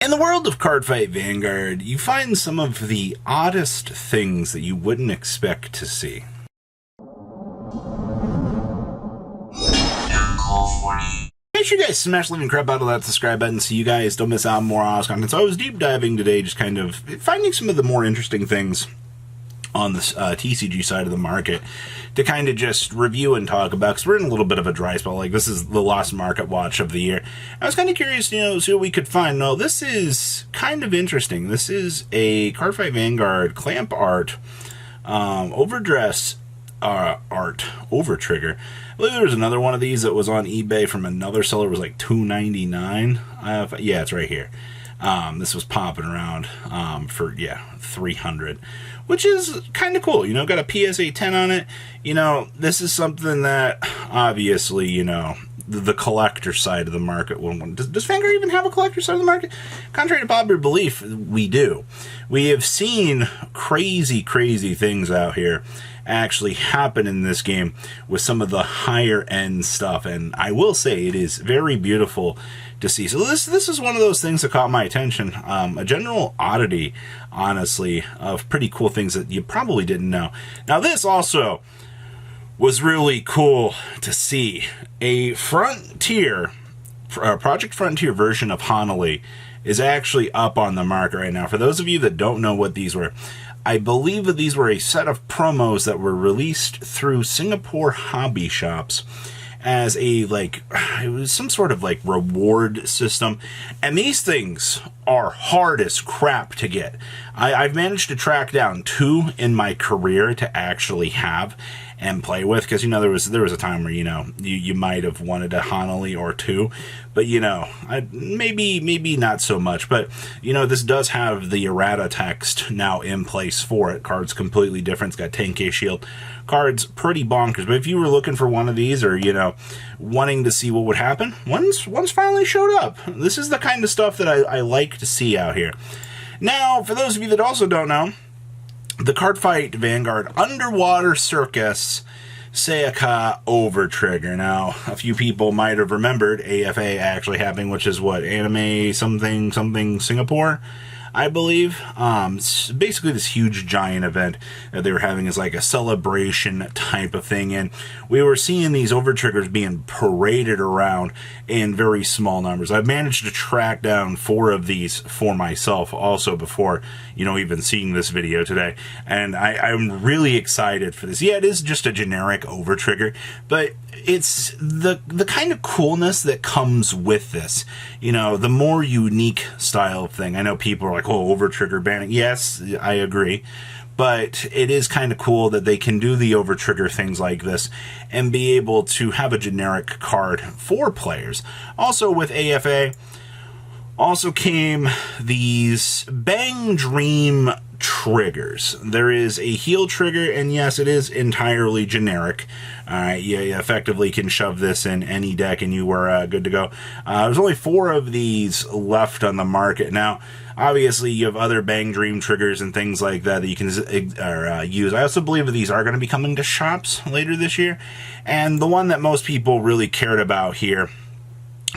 In the world of Cardfight Vanguard, you find some of the oddest things that you wouldn't expect to see. Make sure you guys smash the living crap out of that subscribe button so you guys don't miss out on more awesome content. So I was deep diving today, just kind of finding some of the more interesting things on the TCG side of the market to kind of just review and talk about, because we're in a little bit of a dry spell. Like, this is the last market watch of the year. I was kind of curious, see what we could find. No, this is kind of interesting. This is a Cardfight Vanguard clamp art, overdress art, over trigger. I believe there was another one of these that was on eBay from another seller. It was like $2.99. Yeah, it's right here. This was popping around for, $300, which is kind of cool. Got a PSA 10 on it. This is something that obviously, the collector side of the market. Does Vanguard even have a collector side of the market? Contrary to popular belief, we do. We have seen crazy, crazy things out here actually happen in this game with some of the higher end stuff, and I will say it is very beautiful to see. So this is one of those things that caught my attention. A general oddity, honestly, of pretty cool things that you probably didn't know. Now, this also was really cool to see. A Frontier, Project Frontier version of Hanali is actually up on the market right now. For those of you that don't know what these were, I believe that these were a set of promos that were released through Singapore hobby shops as a, it was some sort of reward system. And these things are hard as crap to get. I've managed to track down 2 in my career to actually have and play with, because there was a time where you might have wanted a Hanali or 2, but maybe not so much. But this does have the errata text now in place for it. Card's completely different. It's got 10k shield. Card's pretty bonkers. But if you were looking for one of these, or wanting to see what would happen, one's finally showed up. This is the kind of stuff that I like to see out here. Now, for those of you that also don't know, the Cardfight Vanguard Underwater Circus Seika Over Trigger. Now, a few people might have remembered AFA actually happening, which is what, anime something Singapore, I believe. It's basically this huge giant event that they were having as like a celebration type of thing, and we were seeing these over triggers being paraded around in very small numbers. I've managed to track down 4 of these for myself also before, even seeing this video today, and I'm really excited for this. Yeah, it is just a generic over trigger, but it's the kind of coolness that comes with this, the more unique style thing. I know people are like, oh, over trigger banning. Yes, I agree. But it is kind of cool that they can do the over trigger things like this and be able to have a generic card for players. Also with AFA, also came these Bang Dream triggers. There is a heal trigger, and yes, it is entirely generic. You effectively can shove this in any deck and you are good to go. There's only 4 of these left on the market. Now, obviously, you have other Bang Dream triggers and things like that you can use. I also believe that these are going to be coming to shops later this year, and the one that most people really cared about here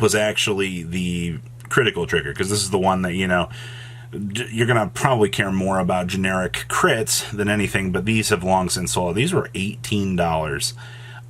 was actually the critical trigger, because this is the one that, you're going to probably care more about generic crits than anything, but these have long since sold. These were $18,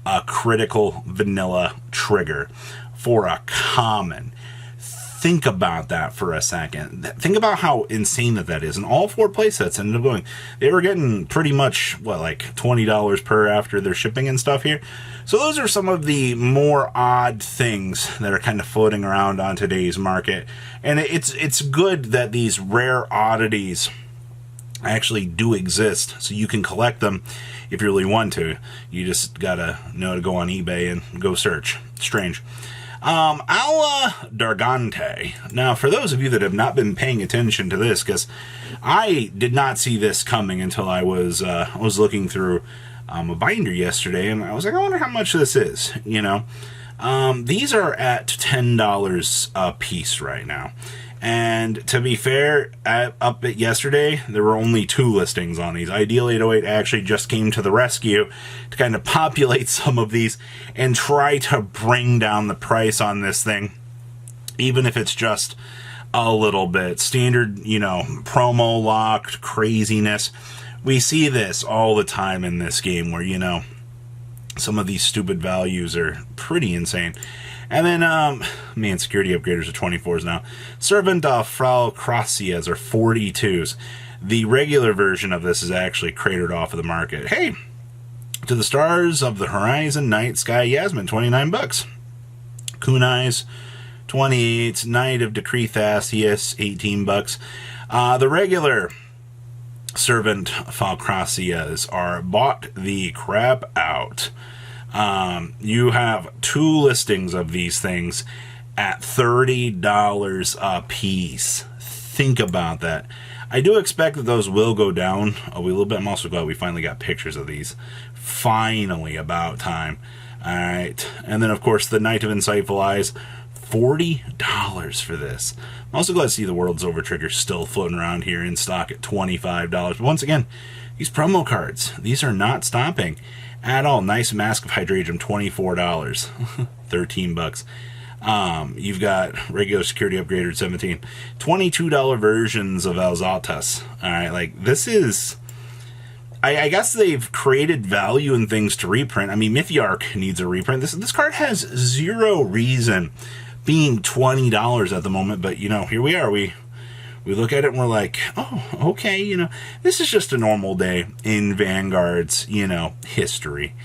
a critical vanilla trigger for a common. Think about that for a second. Think about how insane that is. And all 4 playsets ended up going. They were getting pretty much, $20 per after their shipping and stuff here. So those are some of the more odd things that are kind of floating around on today's market. And it's good that these rare oddities actually do exist, so you can collect them if you really want to. You just gotta know to go on eBay and go search. Strange. Ala Dargante. Now, for those of you that have not been paying attention to this, because I did not see this coming until I was looking through a binder yesterday, and I was like, I wonder how much this is, These are at $10 a piece right now. And to be fair, up at yesterday, there were only 2 listings on these. Ideal 808 actually just came to the rescue to kind of populate some of these and try to bring down the price on this thing, even if it's just a little bit. Standard, you know, promo locked craziness. We see this all the time in this game where, you know, some of these stupid values are pretty insane. And then, man, security upgraders are 24s now. Servant Frau Krassias are 42s. The regular version of this is actually cratered off of the market. Hey, to the Stars of the Horizon, Night Sky Yasmin, 29 bucks. Kunai's 28, Knight of Decree Thascius, 18 bucks. The regular Servant Falcracias are bought the crap out. You have 2 listings of these things at $30 a piece. Think about that. I do expect that those will go down a little bit. I'm also glad we finally got pictures of these. Finally, about time. Alright, and then of course the Knight of Insightful Eyes, $40 for this. I'm also glad to see the World's Overtrigger still floating around here in stock at $25. But once again, these promo cards, these are not stopping at all. Nice Mask of Hydrangea, $24. 13 bucks. You've got regular security upgrader at 17. $22 versions of Alzatas. Alright, like this is... I guess they've created value in things to reprint. I mean, Mythiarch needs a reprint. This card has zero reason being $20 at the moment, but, you know, here we are. We look at it and we're like, oh, okay, you know, this is just a normal day in Vanguard's, you know, history.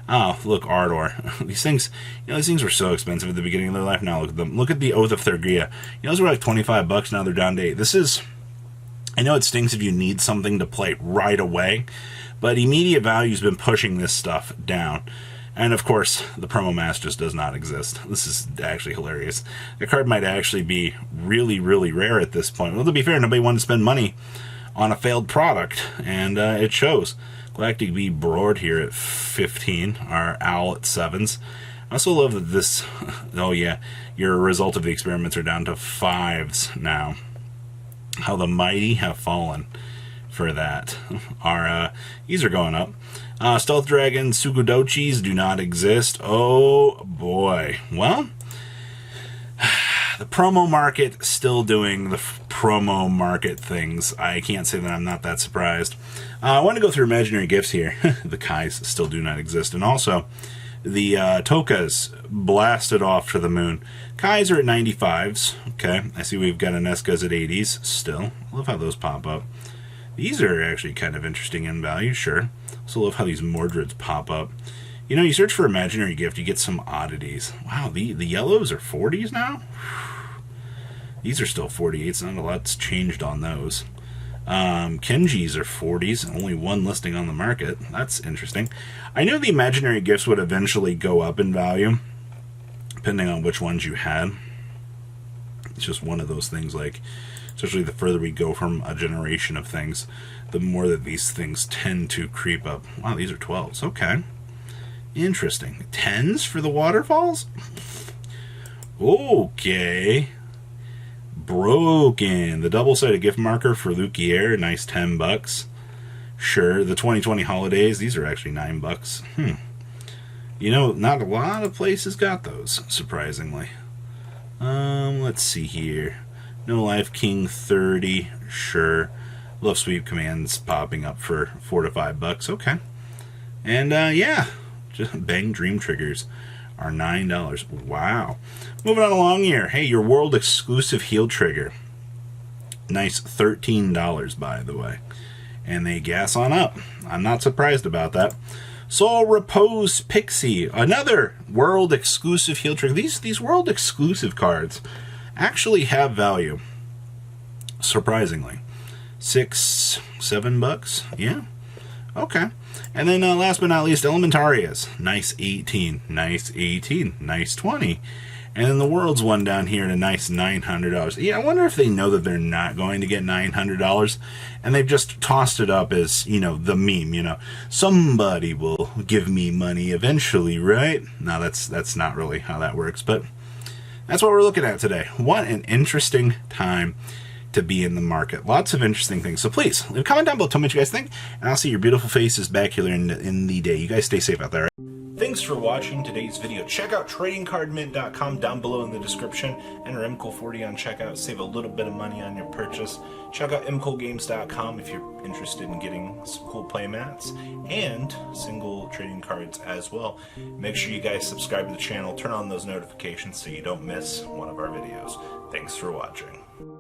Oh, look, Ardor. These things, you know, these things were so expensive at the beginning of their life. Now look at them. Look at the Oath of Thergia. You know, those were like 25 bucks. Now they're down to 8. This is... I know it stinks if you need something to play right away, but immediate value's been pushing this stuff down. And of course, the promo mask just does not exist. This is actually hilarious. The card might actually be really, really rare at this point. Well, to be fair, nobody wanted to spend money on a failed product, and it shows. Galactic Bee Broad here at 15, our Owl at 7s. I also love that this, oh yeah, your result of the experiments are down to 5s now. How the mighty have fallen for that. These are going up. Stealth Dragon Sugudochis do not exist. Oh boy. Well, the promo market still doing the promo market things. I can't say that I'm not that surprised. I want to go through imaginary gifts here. The Kais still do not exist. And also, the Tokas blasted off to the moon. Kais are at 95s. Okay, I see we've got Aneskas at 80s still. I love how those pop up. These are actually kind of interesting in value, sure. Also love how these Mordreds pop up. You know, you search for imaginary gift, you get some oddities. Wow, the yellows are 40s now? These are still 48s, not a lot's changed on those. Kenjis are 40s, only 1 listing on the market. That's interesting. I knew the imaginary gifts would eventually go up in value, depending on which ones you had. It's just one of those things, like, especially the further we go from a generation of things, the more that these things tend to creep up. Wow, these are 12s. Okay. Interesting. 10s for the waterfalls? Okay. Broken. The double-sided gift marker for Luquier, nice 10 bucks. Sure. The 2020 holidays, these are actually 9 bucks. You know, not a lot of places got those, surprisingly. Let's see here. No Life King 30, sure. Love Sweep Commands popping up for 4 to 5 bucks. Okay. And yeah, just Bang Dream Triggers are $9. Wow. Moving on along here. Hey, your world exclusive heal trigger. Nice $13, by the way. And they gas on up. I'm not surprised about that. Soul Repose Pixie, another world exclusive heal trigger. These world exclusive cards actually have value, surprisingly. 6, 7 bucks, yeah, okay. And then last but not least, Elementarias, nice 18, nice 18, nice 20. And then the World's one down here at a nice $900. Yeah, I wonder if they know that they're not going to get $900, and they've just tossed it up as, you know, the meme, you know, somebody will give me money eventually, right? No, that's not really how that works, but that's what we're looking at today. What an interesting time to be in the market. Lots of interesting things. So please, leave a comment down below, tell me what you guys think, and I'll see your beautiful faces back here in the day. You guys stay safe out there. Thanks for watching today's video. Check out tradingcardmint.com down below in the description. Enter MCool40 on checkout. Save a little bit of money on your purchase. Check out mcoolgames.com if you're interested in getting some cool play mats and single trading cards as well. Make sure you guys subscribe to the channel. Turn on those notifications so you don't miss one of our videos. Thanks for watching.